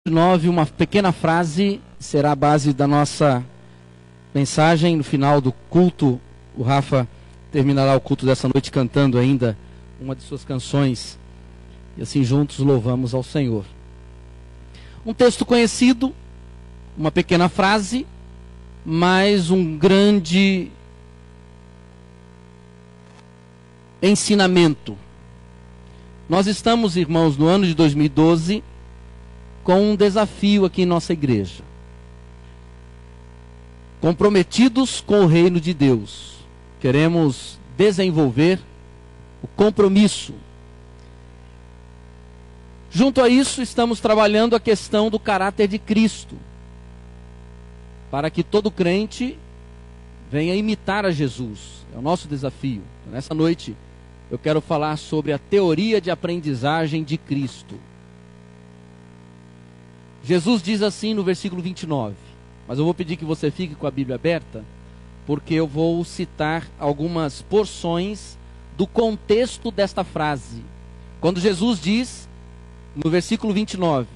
9, uma pequena frase será a base da nossa mensagem. No final do culto, o Rafa terminará o culto dessa noite cantando ainda uma de suas canções. E assim juntos louvamos ao Senhor. Um texto conhecido, uma pequena frase, mas um grande ensinamento. Nós estamos, irmãos, no ano de 2012, com um desafio aqui em nossa igreja. Comprometidos com o reino de Deus. Queremos desenvolver o compromisso. Junto a isso, estamos trabalhando a questão do caráter de Cristo, para que todo crente venha imitar a Jesus. É o nosso desafio. Nessa noite, eu quero falar sobre a teoria de aprendizagem de Cristo. Jesus diz assim no versículo 29, mas eu vou pedir que você fique com a Bíblia aberta, porque eu vou citar algumas porções do contexto desta frase. Quando Jesus diz, no versículo 29,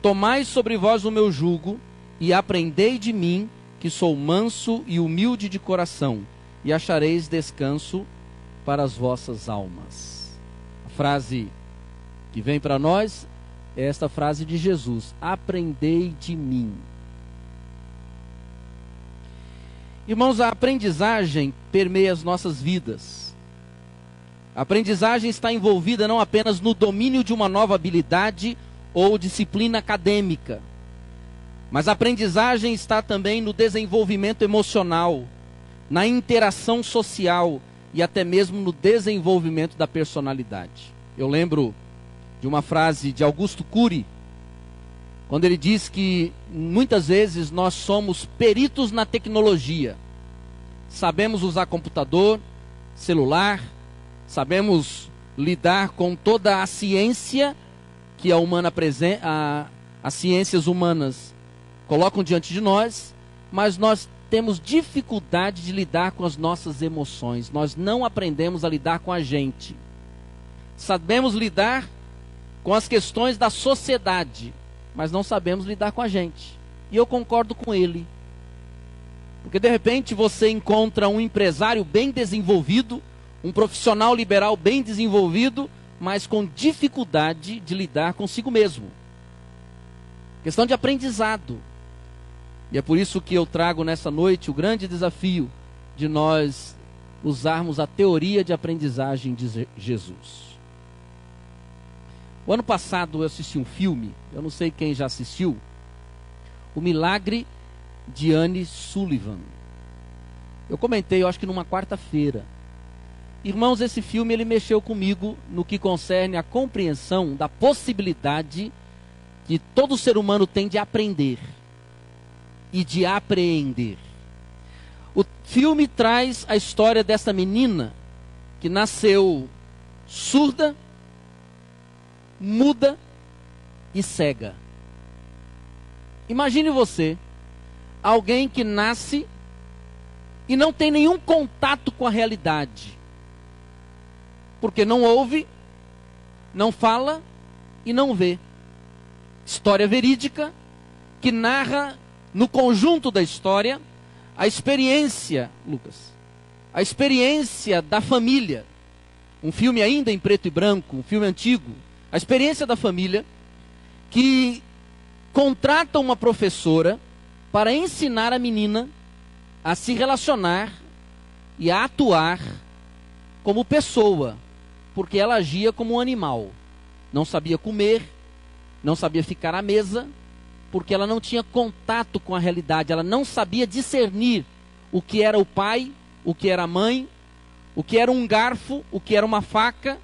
tomai sobre vós o meu jugo e aprendei de mim, que sou manso e humilde de coração, e achareis descanso para as vossas almas. A frase que vem para nós é esta frase de Jesus: aprendei de mim. Irmãos, a aprendizagem permeia as nossas vidas. A aprendizagem está envolvida não apenas no domínio de uma nova habilidade ou disciplina acadêmica, mas a aprendizagem está também no desenvolvimento emocional, na interação social e até mesmo no desenvolvimento da personalidade. Eu lembro de uma frase de Augusto Cury, quando ele diz que muitas vezes nós somos peritos na tecnologia. Sabemos usar computador, celular, sabemos lidar com toda a ciência que as ciências humanas colocam diante de nós, mas nós temos dificuldade de lidar com as nossas emoções. Nós não aprendemos a lidar com a gente. Sabemos lidar com as questões da sociedade, mas não sabemos lidar com a gente. E eu concordo com ele. Porque de repente você encontra um empresário bem desenvolvido, um profissional liberal bem desenvolvido, mas com dificuldade de lidar consigo mesmo. Questão de aprendizado. E é por isso que eu trago nessa noite o grande desafio de nós usarmos a teoria de aprendizagem de Jesus. O ano passado eu assisti um filme, eu não sei quem já assistiu, O Milagre de Anne Sullivan. Eu comentei, eu acho que numa quarta-feira. Irmãos, esse filme ele mexeu comigo no que concerne a compreensão da possibilidade que todo ser humano tem de aprender e de apreender. O filme traz a história dessa menina que nasceu surda, muda e cega. Imagine você, alguém que nasce e não tem nenhum contato com a realidade, porque não ouve, não fala e não vê. História verídica que narra no conjunto da história a experiência, Lucas, a experiência da família. Um filme ainda em preto e branco, um filme antigo. A experiência da família que contrata uma professora para ensinar a menina a se relacionar e a atuar como pessoa, porque ela agia como um animal. Não sabia comer, não sabia ficar à mesa, porque ela não tinha contato com a realidade, ela não sabia discernir o que era o pai, o que era a mãe, o que era um garfo, o que era uma faca.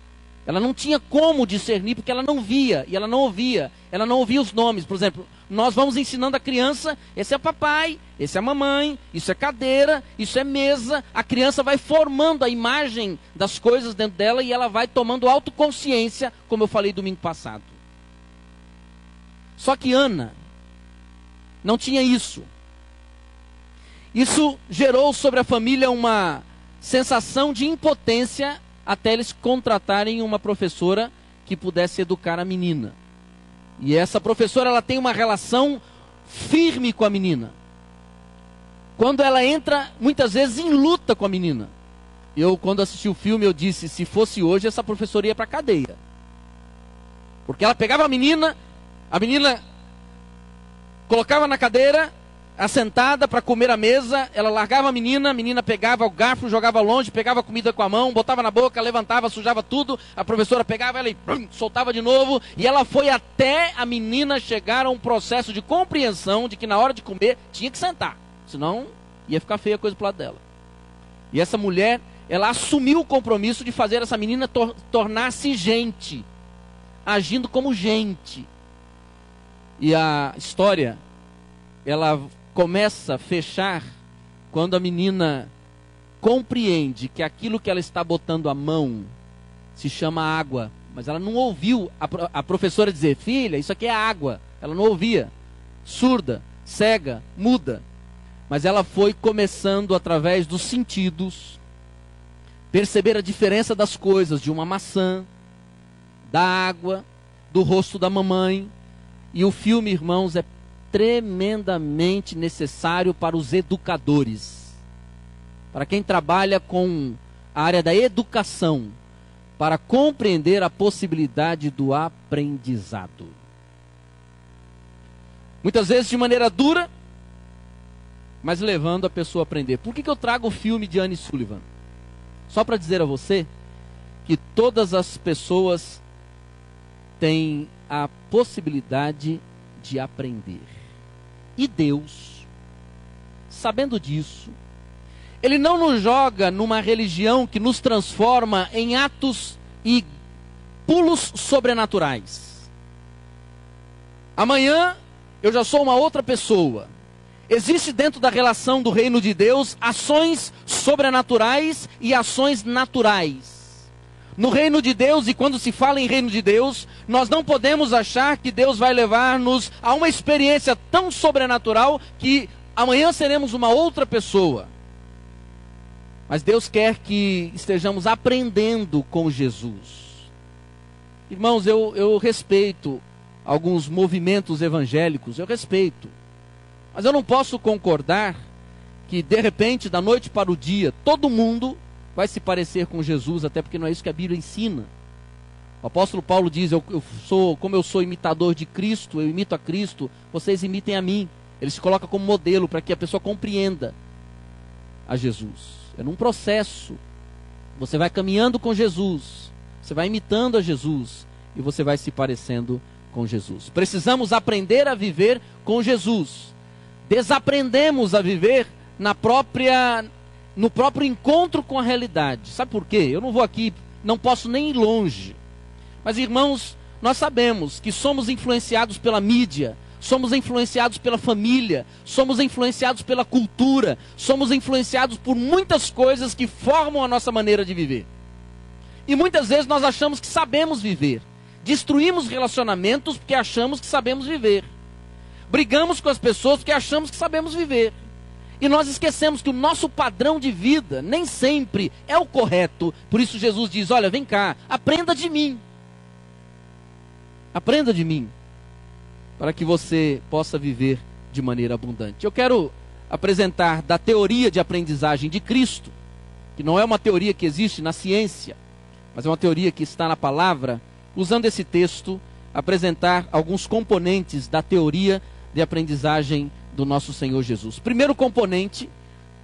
Ela não tinha como discernir, porque ela não via e ela não ouvia. Ela não ouvia os nomes. Por exemplo, nós vamos ensinando a criança, esse é papai, esse é mamãe, isso é cadeira, isso é mesa. A criança vai formando a imagem das coisas dentro dela e ela vai tomando autoconsciência, como eu falei domingo passado. Só que Ana não tinha isso. Isso gerou sobre a família uma sensação de impotência até eles contratarem uma professora que pudesse educar a menina. E essa professora, ela tem uma relação firme com a menina. Quando ela entra, muitas vezes, em luta com a menina. Eu, quando assisti o filme, eu disse, se fosse hoje, essa professora ia para a cadeia. Porque ela pegava a menina colocava na cadeira, assentada para comer à mesa, ela largava a menina pegava o garfo, jogava longe, pegava a comida com a mão, botava na boca, levantava, sujava tudo, a professora pegava ela e soltava de novo, e ela foi até a menina chegar a um processo de compreensão de que na hora de comer tinha que sentar, senão ia ficar feia a coisa pro lado dela. E essa mulher, ela assumiu o compromisso de fazer essa menina tornar-se gente, agindo como gente. E a história, ela começa a fechar quando a menina compreende que aquilo que ela está botando a mão se chama água. Mas ela não ouviu a professora dizer, filha, isso aqui é água. Ela não ouvia. Surda, cega, muda. Mas ela foi começando através dos sentidos, perceber a diferença das coisas, de uma maçã, da água, do rosto da mamãe. E o filme, irmãos, é tremendamente necessário para os educadores, para quem trabalha com a área da educação, para compreender a possibilidade do aprendizado. Muitas vezes de maneira dura, mas levando a pessoa a aprender. Por que eu trago o filme de Anne Sullivan? Só para dizer a você que todas as pessoas têm a possibilidade de aprender. E Deus, sabendo disso, Ele não nos joga numa religião que nos transforma em atos e pulos sobrenaturais. Amanhã eu já sou uma outra pessoa. Existe dentro da relação do reino de Deus ações sobrenaturais e ações naturais. No reino de Deus, e quando se fala em reino de Deus, nós não podemos achar que Deus vai levar-nos a uma experiência tão sobrenatural que amanhã seremos uma outra pessoa. Mas Deus quer que estejamos aprendendo com Jesus. Irmãos, eu respeito alguns movimentos evangélicos, eu respeito. Mas eu não posso concordar que, de repente, da noite para o dia, todo mundo vai se parecer com Jesus, até porque não é isso que a Bíblia ensina. O apóstolo Paulo diz, como eu sou imitador de Cristo, eu imito a Cristo, vocês imitem a mim. Ele se coloca como modelo para que a pessoa compreenda a Jesus. É num processo. Você vai caminhando com Jesus, você vai imitando a Jesus e você vai se parecendo com Jesus. Precisamos aprender a viver com Jesus. Desaprendemos a viver no próprio encontro com a realidade. Sabe por quê? Eu não vou aqui, não posso nem ir longe. Mas, irmãos, nós sabemos que somos influenciados pela mídia, somos influenciados pela família, somos influenciados pela cultura, somos influenciados por muitas coisas que formam a nossa maneira de viver. E muitas vezes nós achamos que sabemos viver. Destruímos relacionamentos porque achamos que sabemos viver. Brigamos com as pessoas porque achamos que sabemos viver. E nós esquecemos que o nosso padrão de vida nem sempre é o correto. Por isso Jesus diz, olha, vem cá, aprenda de mim. Aprenda de mim, para que você possa viver de maneira abundante. Eu quero apresentar da teoria de aprendizagem de Cristo, que não é uma teoria que existe na ciência, mas é uma teoria que está na palavra, usando esse texto, apresentar alguns componentes da teoria de aprendizagem do nosso Senhor Jesus. Primeiro componente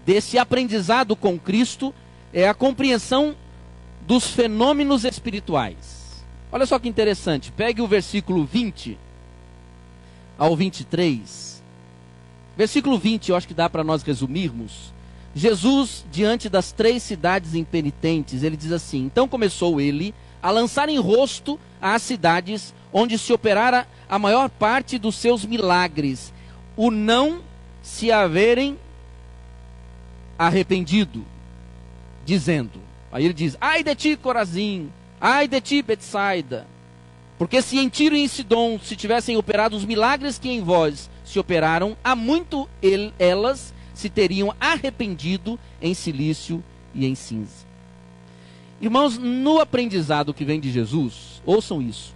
desse aprendizado com Cristo é a compreensão dos fenômenos espirituais. Olha só que interessante, pegue o versículo 20 ao 23. Versículo 20, eu acho que dá para nós resumirmos. Jesus, diante das 3 cidades impenitentes, ele diz assim, então começou ele a lançar em rosto às cidades onde se operara a maior parte dos seus milagres, o não se haverem arrependido, dizendo, aí ele diz, ai de ti, Corazim, ai de ti, Betsaida, porque se em Tiro e em Sidom se tivessem operado os milagres que em vós se operaram, há muito elas se teriam arrependido em silício e em cinza. Irmãos, no aprendizado que vem de Jesus, ouçam isso.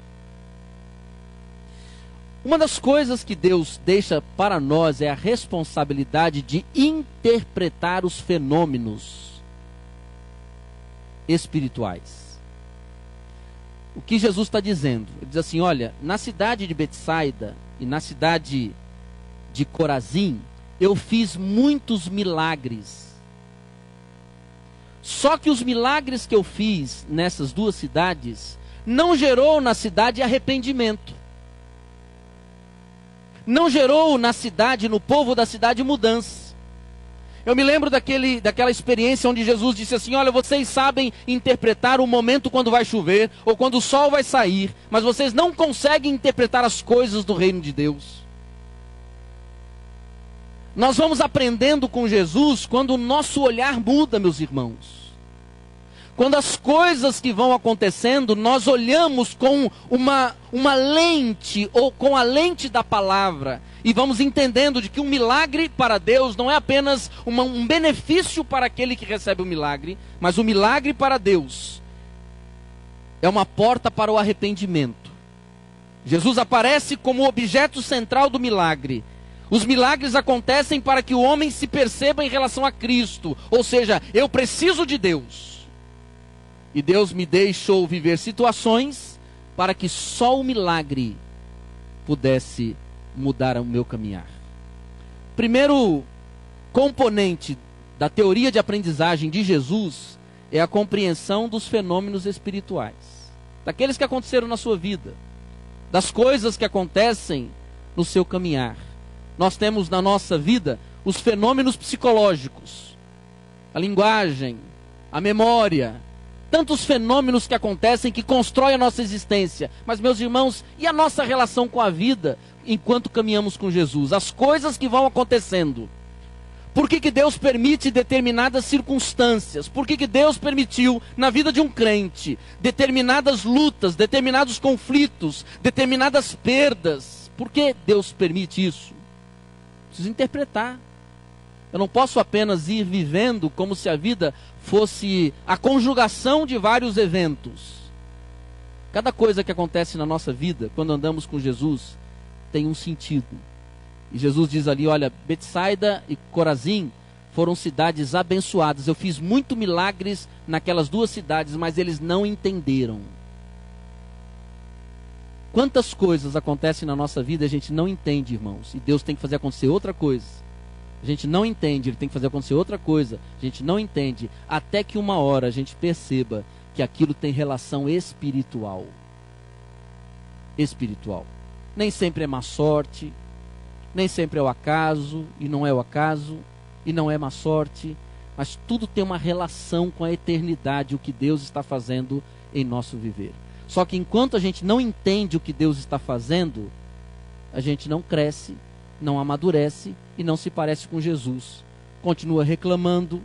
Uma das coisas que Deus deixa para nós é a responsabilidade de interpretar os fenômenos espirituais. O que Jesus está dizendo? Ele diz assim, olha, na cidade de Betsaida e na cidade de Corazim, eu fiz muitos milagres. Só que os milagres que eu fiz nessas duas cidades não gerou na cidade arrependimento. Não gerou na cidade, no povo da cidade, mudança. Eu me lembro daquela experiência onde Jesus disse assim, olha, vocês sabem interpretar o momento quando vai chover, ou quando o sol vai sair, mas vocês não conseguem interpretar as coisas do reino de Deus. Nós vamos aprendendo com Jesus quando o nosso olhar muda, meus irmãos. Quando as coisas que vão acontecendo, nós olhamos com uma lente, ou com a lente da palavra, e vamos entendendo de que um milagre para Deus não é apenas um benefício para aquele que recebe o milagre, mas o milagre para Deus é uma porta para o arrependimento. Jesus aparece como o objeto central do milagre. Os milagres acontecem para que o homem se perceba em relação a Cristo, ou seja, eu preciso de Deus. E Deus me deixou viver situações para que só o milagre pudesse mudar o meu caminhar. Primeiro componente da teoria de aprendizagem de Jesus é a compreensão dos fenômenos espirituais. Daqueles que aconteceram na sua vida. Das coisas que acontecem no seu caminhar. Nós temos na nossa vida os fenômenos psicológicos. A linguagem, a memória, tantos fenômenos que acontecem que constroem a nossa existência. Mas, meus irmãos, e a nossa relação com a vida enquanto caminhamos com Jesus? As coisas que vão acontecendo. Por que Deus permite determinadas circunstâncias? Por que Deus permitiu na vida de um crente determinadas lutas, determinados conflitos, determinadas perdas? Por que Deus permite isso? Preciso interpretar. Eu não posso apenas ir vivendo como se a vida fosse a conjugação de vários eventos. Cada coisa que acontece na nossa vida, quando andamos com Jesus, tem um sentido. E Jesus diz ali, olha, Betsaida e Corazim foram cidades abençoadas. Eu fiz muitos milagres naquelas duas cidades, mas eles não entenderam. Quantas coisas acontecem na nossa vida e a gente não entende, irmãos. E Deus tem que fazer acontecer outra coisa. A gente não entende, Ele tem que fazer acontecer outra coisa. A gente não entende, até que uma hora a gente perceba que aquilo tem relação espiritual. Espiritual. Nem sempre é má sorte, nem sempre é o acaso, e não é o acaso, e não é má sorte, mas tudo tem uma relação com a eternidade, o que Deus está fazendo em nosso viver. Só que enquanto a gente não entende o que Deus está fazendo, a gente não cresce, não amadurece e não se parece com Jesus. Continua reclamando,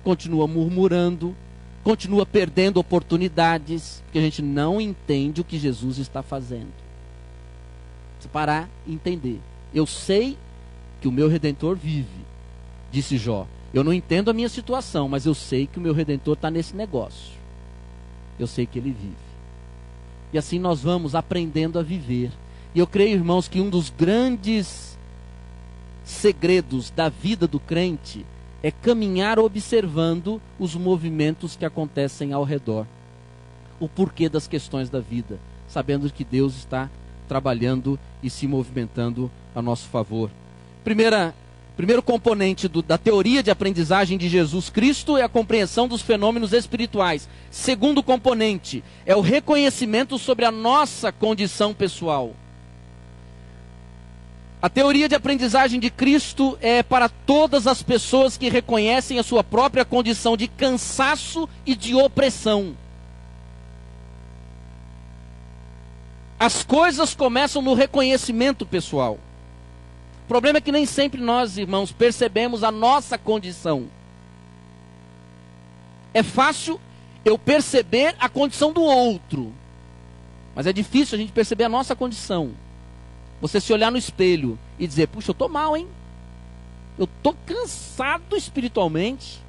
continua murmurando, continua perdendo oportunidades, porque a gente não entende o que Jesus está fazendo. Precisa parar e entender. Eu sei que o meu Redentor vive, disse Jó. Eu não entendo a minha situação, mas eu sei que o meu Redentor está nesse negócio. Eu sei que Ele vive. E assim nós vamos aprendendo a viver. E eu creio, irmãos, que um dos grandes segredos da vida do crente é caminhar observando os movimentos que acontecem ao redor. O porquê das questões da vida, sabendo que Deus está trabalhando e se movimentando a nosso favor. Primeiro componente da teoria de aprendizagem de Jesus Cristo é a compreensão dos fenômenos espirituais. Segundo componente é o reconhecimento sobre a nossa condição pessoal. A teoria de aprendizagem de Cristo é para todas as pessoas que reconhecem a sua própria condição de cansaço e de opressão. As coisas começam no reconhecimento pessoal. O problema é que nem sempre nós, irmãos, percebemos a nossa condição. É fácil eu perceber a condição do outro, mas é difícil a gente perceber a nossa condição. Você se olhar no espelho e dizer, puxa, eu estou mal, hein? Eu estou cansado espiritualmente,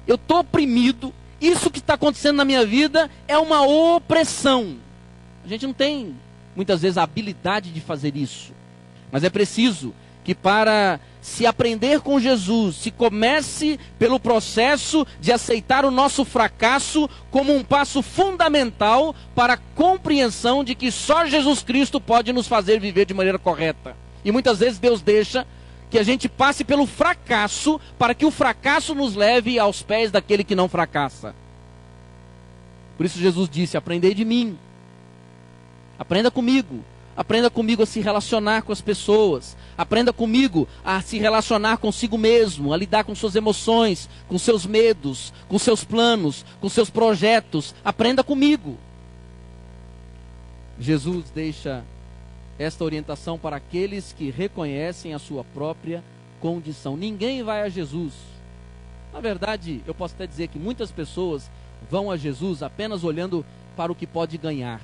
eu estou oprimido, isso que está acontecendo na minha vida é uma opressão. A gente não tem muitas vezes a habilidade de fazer isso. Mas é preciso que para se aprender com Jesus, se comece pelo processo de aceitar o nosso fracasso como um passo fundamental para a compreensão de que só Jesus Cristo pode nos fazer viver de maneira correta. E muitas vezes Deus deixa que a gente passe pelo fracasso para que o fracasso nos leve aos pés daquele que não fracassa. Por isso Jesus disse: aprendei de mim, aprenda comigo. Aprenda comigo a se relacionar com as pessoas. Aprenda comigo a se relacionar consigo mesmo, a lidar com suas emoções, com seus medos, com seus planos, com seus projetos. Aprenda comigo. Jesus deixa esta orientação para aqueles que reconhecem a sua própria condição. Ninguém vai a Jesus. Na verdade, eu posso até dizer que muitas pessoas vão a Jesus apenas olhando para o que pode ganhar.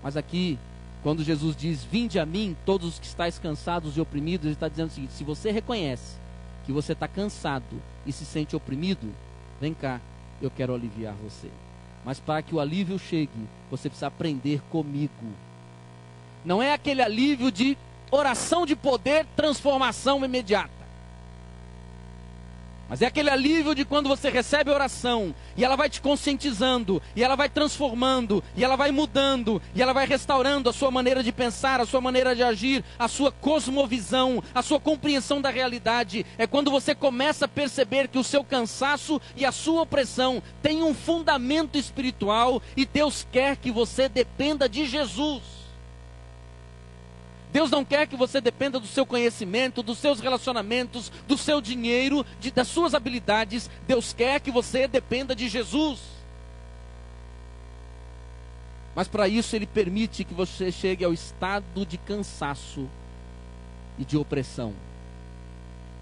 Mas aqui, quando Jesus diz: vinde a mim, todos os que estáis cansados e oprimidos, ele está dizendo o seguinte: se você reconhece que você está cansado e se sente oprimido, vem cá, eu quero aliviar você. Mas para que o alívio chegue, você precisa aprender comigo. Não é aquele alívio de oração de poder, transformação imediata. Mas é aquele alívio de quando você recebe a oração, e ela vai te conscientizando, e ela vai transformando, e ela vai mudando, e ela vai restaurando a sua maneira de pensar, a sua maneira de agir, a sua cosmovisão, a sua compreensão da realidade. É quando você começa a perceber que o seu cansaço e a sua opressão tem um fundamento espiritual, e Deus quer que você dependa de Jesus. Deus não quer que você dependa do seu conhecimento, dos seus relacionamentos, do seu dinheiro, das suas habilidades. Deus quer que você dependa de Jesus. Mas para isso Ele permite que você chegue ao estado de cansaço e de opressão.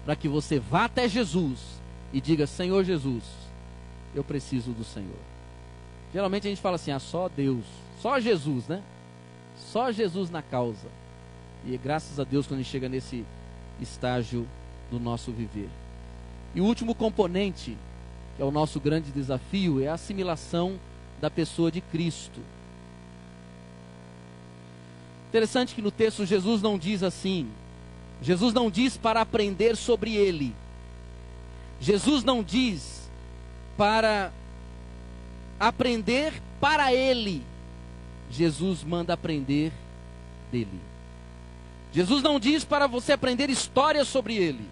Para que você vá até Jesus e diga: Senhor Jesus, eu preciso do Senhor. Geralmente a gente fala assim: ah, só Deus, só Jesus, né? Só Jesus na causa. E graças a Deus quando a gente chega nesse estágio do nosso viver. E o último componente, que é o nosso grande desafio, é a assimilação da pessoa de Cristo. Interessante que no texto Jesus não diz assim. Jesus não diz para aprender sobre Ele. Jesus não diz para aprender para Ele. Jesus manda aprender dele. Jesus não diz para você aprender histórias sobre Ele.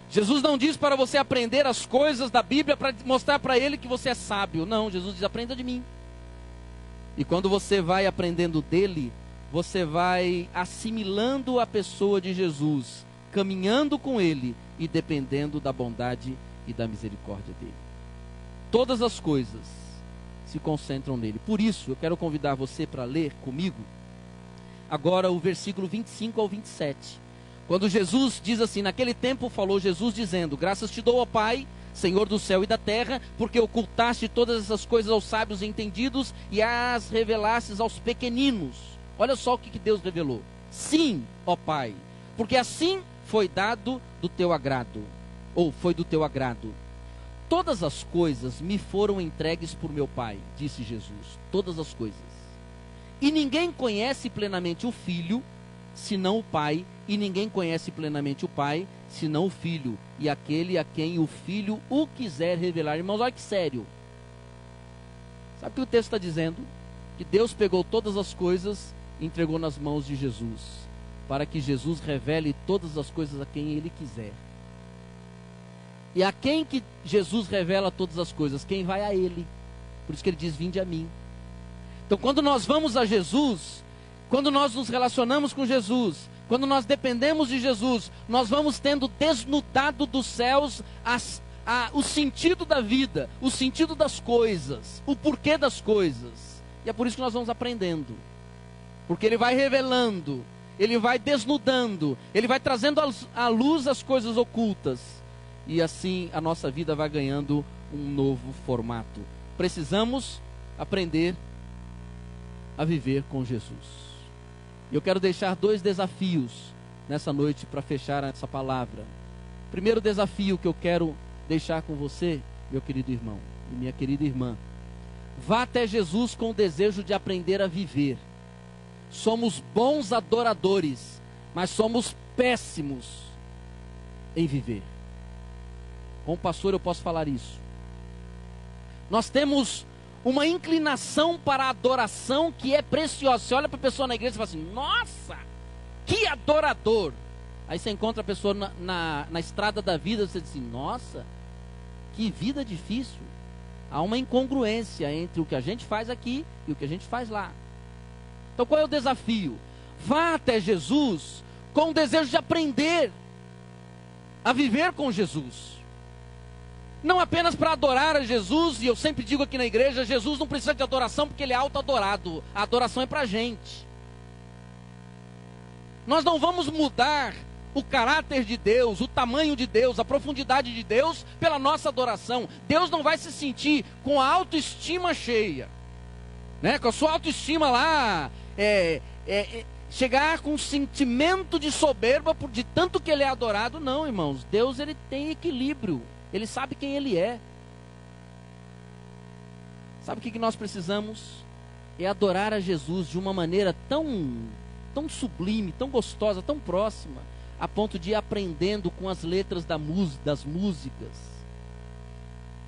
Jesus não diz para você aprender as coisas da Bíblia para mostrar para Ele que você é sábio. Não, Jesus diz: aprenda de mim. E quando você vai aprendendo dele, você vai assimilando a pessoa de Jesus, caminhando com Ele e dependendo da bondade e da misericórdia dele. Todas as coisas se concentram nele. Por isso, eu quero convidar você para ler comigo agora o versículo 25 ao 27. Quando Jesus diz assim: naquele tempo falou Jesus dizendo: graças te dou, ó Pai, Senhor do céu e da terra, porque ocultaste todas essas coisas aos sábios e entendidos e as revelastes aos pequeninos. Olha só o que Deus revelou. Sim, ó Pai, porque assim foi dado do teu agrado, ou foi do teu agrado. Todas as coisas me foram entregues por meu Pai, disse Jesus. Todas as coisas. E ninguém conhece plenamente o Filho, senão o Pai, e ninguém conhece plenamente o Pai, senão o Filho, e aquele a quem o Filho o quiser revelar. Irmãos, olha que sério. Sabe o que o texto está dizendo? Que Deus pegou todas as coisas e entregou nas mãos de Jesus, para que Jesus revele todas as coisas a quem Ele quiser. E a quem que Jesus revela todas as coisas? Quem vai a Ele. Por isso que Ele diz: vinde a mim. Então, quando nós vamos a Jesus, quando nós nos relacionamos com Jesus, quando nós dependemos de Jesus, nós vamos tendo desnudado dos céus o sentido da vida, o sentido das coisas, o porquê das coisas. E é por isso que nós vamos aprendendo. Porque Ele vai revelando, Ele vai desnudando, Ele vai trazendo à luz as coisas ocultas. E assim a nossa vida vai ganhando um novo formato. Precisamos aprender a viver com Jesus. Eu quero deixar 2 desafios nessa noite para fechar essa palavra. Primeiro desafio que eu quero deixar com você, meu querido irmão e minha querida irmã: vá até Jesus com o desejo de aprender a viver. somos bons adoradores, mas somos péssimos em viver. Como pastor eu posso falar isso. Nós temos uma inclinação para a adoração que é preciosa. Você olha para a pessoa na igreja e fala assim: nossa, que adorador. Aí você encontra a pessoa na estrada da vida, você diz assim: nossa, que vida difícil. Há uma incongruência entre o que a gente faz aqui e o que a gente faz lá. Então qual é o desafio? Vá até Jesus com o desejo de aprender a viver com Jesus. Não apenas para adorar a Jesus, e eu sempre digo aqui na igreja, Jesus não precisa de adoração porque ele é auto-adorado. A adoração é para a gente. Nós não vamos mudar o caráter de Deus, o tamanho de Deus, a profundidade de Deus pela nossa adoração. Deus não vai se sentir com a autoestima cheia, né? Com a sua autoestima lá, chegar com um sentimento de soberba por de tanto que ele é adorado. Não, irmãos, Deus ele tem equilíbrio, ele sabe quem ele é. Sabe o que nós precisamos? É adorar a Jesus de uma maneira tão sublime, tão gostosa, tão próxima, a ponto de ir aprendendo com as letras das músicas,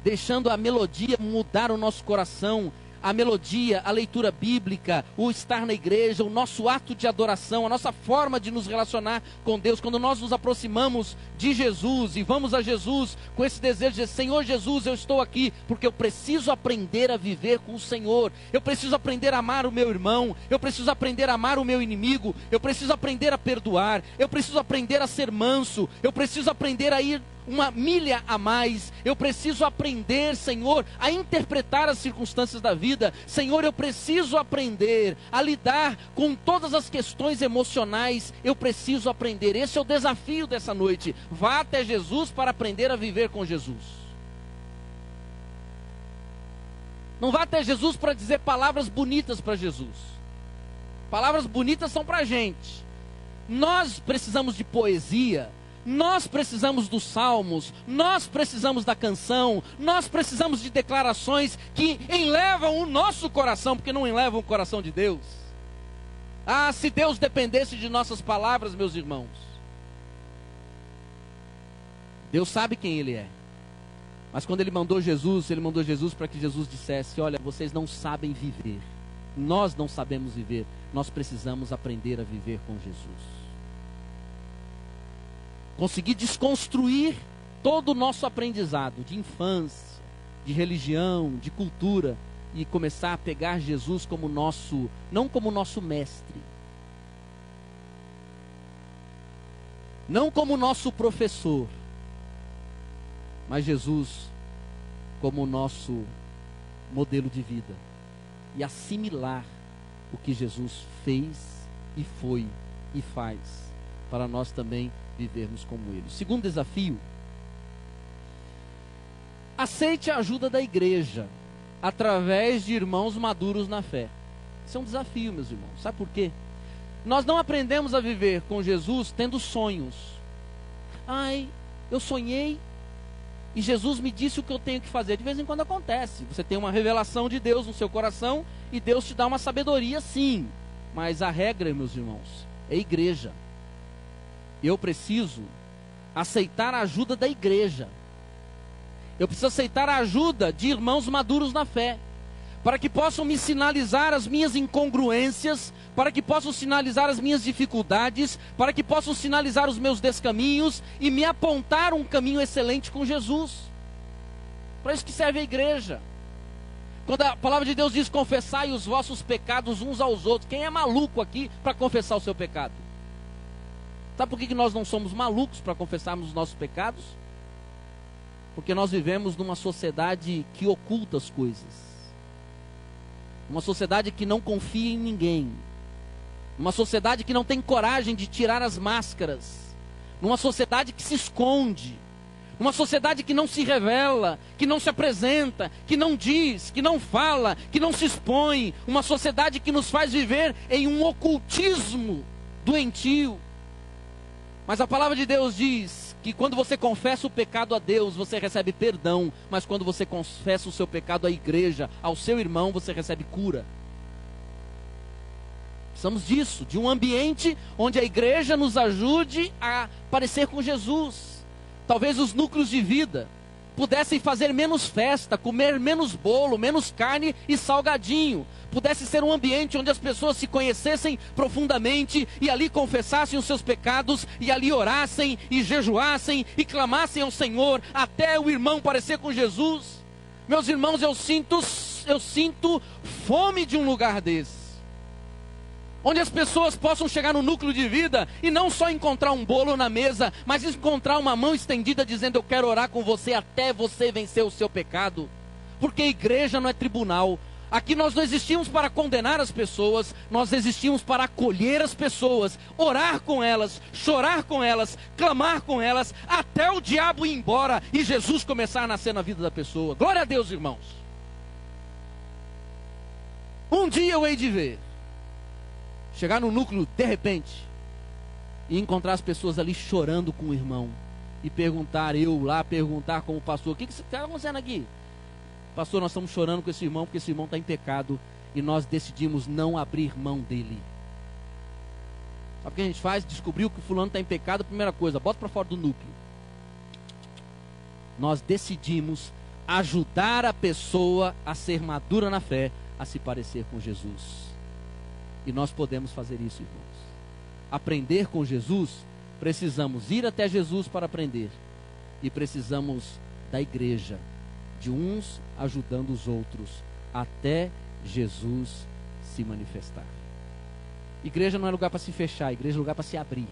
deixando a melodia mudar o nosso coração. A melodia, a leitura bíblica, o estar na igreja, o nosso ato de adoração, a nossa forma de nos relacionar com Deus. Quando nós nos aproximamos de Jesus e vamos a Jesus com esse desejo de dizer: Senhor Jesus, eu estou aqui porque eu preciso aprender a viver com o Senhor. Eu preciso aprender a amar o meu irmão. Eu preciso aprender a amar o meu inimigo. Eu preciso aprender a perdoar. Eu preciso aprender a ser manso. Eu preciso aprender a ir uma milha a mais. Eu preciso aprender, Senhor, a interpretar as circunstâncias da vida. Senhor, eu preciso aprender a lidar com todas as questões emocionais. Eu preciso aprender. Esse é o desafio dessa noite. Vá até Jesus para aprender a viver com Jesus. Não vá até Jesus para dizer palavras bonitas para Jesus. Palavras bonitas são para a gente. Nós precisamos de poesia. Nós precisamos dos salmos, nós precisamos da canção, nós precisamos de declarações que enlevam o nosso coração, porque não enlevam o coração de Deus. Ah, se Deus dependesse de nossas palavras, meus irmãos. Deus sabe quem Ele é. Mas quando Ele mandou Jesus para que Jesus dissesse: olha, vocês não sabem viver, nós não sabemos viver, nós precisamos aprender a viver com Jesus. Conseguir desconstruir todo o nosso aprendizado de infância, de religião, de cultura, e começar a pegar Jesus como nosso, não como nosso mestre, não como nosso professor, mas Jesus como nosso modelo de vida, e assimilar o que Jesus fez e foi e faz, para nós também vivermos como Ele. Segundo desafio: aceite a ajuda da igreja através de irmãos maduros na fé. Isso é um desafio, meus irmãos. Sabe por quê? Nós não aprendemos a viver com Jesus tendo sonhos. Ai, eu sonhei e Jesus me disse o que eu tenho que fazer. De vez em quando acontece. Você tem uma revelação de Deus no seu coração e Deus te dá uma sabedoria, sim. Mas a regra, meus irmãos, é igreja. Eu preciso aceitar a ajuda da igreja. Eu preciso aceitar a ajuda de irmãos maduros na fé, para que possam me sinalizar as minhas incongruências, para que possam sinalizar as minhas dificuldades, para que possam sinalizar os meus descaminhos e me apontar um caminho excelente com Jesus. Para isso que serve a igreja. Quando a palavra de Deus diz: confessai os vossos pecados uns aos outros. Quem é maluco aqui para confessar o seu pecado? Sabe por que nós não somos malucos para confessarmos os nossos pecados? Porque nós vivemos numa sociedade que oculta as coisas. Uma sociedade que não confia em ninguém. Uma sociedade que não tem coragem de tirar as máscaras. Numa sociedade que se esconde. Uma sociedade que não se revela, que não se apresenta, que não diz, que não fala, que não se expõe. Uma sociedade que nos faz viver em um ocultismo doentio. Mas a palavra de Deus diz que quando você confessa o pecado a Deus, você recebe perdão. Mas quando você confessa o seu pecado à igreja, ao seu irmão, você recebe cura. Precisamos disso, de um ambiente onde a igreja nos ajude a parecer com Jesus. Talvez os núcleos de vida pudessem fazer menos festa, comer menos bolo, menos carne e salgadinho. Pudesse ser um ambiente onde as pessoas se conhecessem profundamente e ali confessassem os seus pecados e ali orassem e jejuassem e clamassem ao Senhor até o irmão parecer com Jesus. Meus irmãos, eu sinto fome de um lugar desse, onde as pessoas possam chegar no núcleo de vida e não só encontrar um bolo na mesa, mas encontrar uma mão estendida dizendo: eu quero orar com você até você vencer o seu pecado. Porque igreja não é tribunal. Aqui nós não existimos para condenar as pessoas, nós existimos para acolher as pessoas, orar com elas, chorar com elas, clamar com elas, até o diabo ir embora e Jesus começar a nascer na vida da pessoa. Glória a Deus, irmãos. Um dia eu hei de ver, chegar no núcleo de repente e encontrar as pessoas ali chorando com o irmão e perguntar como pastor: o que está acontecendo aqui? Pastor, nós estamos chorando com esse irmão porque esse irmão está em pecado e nós decidimos não abrir mão dele. Sabe o que a gente faz? Descobriu que o fulano está em pecado, a primeira coisa, bota para fora do núcleo. Nós decidimos ajudar a pessoa a ser madura na fé, a se parecer com Jesus. E nós podemos fazer isso, irmãos. Aprender com Jesus, precisamos ir até Jesus para aprender. E precisamos da igreja, de uns ajudando os outros, até Jesus se manifestar. Igreja não é lugar para se fechar, igreja é lugar para se abrir.